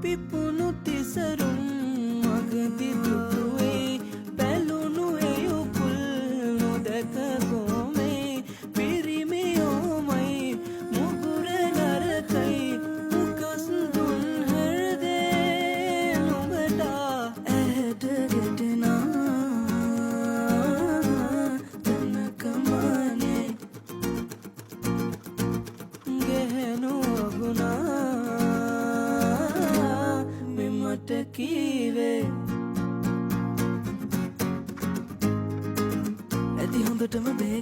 පිපුණු තිසරුම් මගදි දුටුවේ බැලුණු ඒ උපුල් නොදැක කොමේ පිරිමියෝමයි මුගුර නරකයි උකස් දුන් හෘදේ නුඹට ඇහැට ගැටෙනා තනකමනේ ගැහෙනු අගුණා මෙමට කීවේ ඇති හොඳටම බේ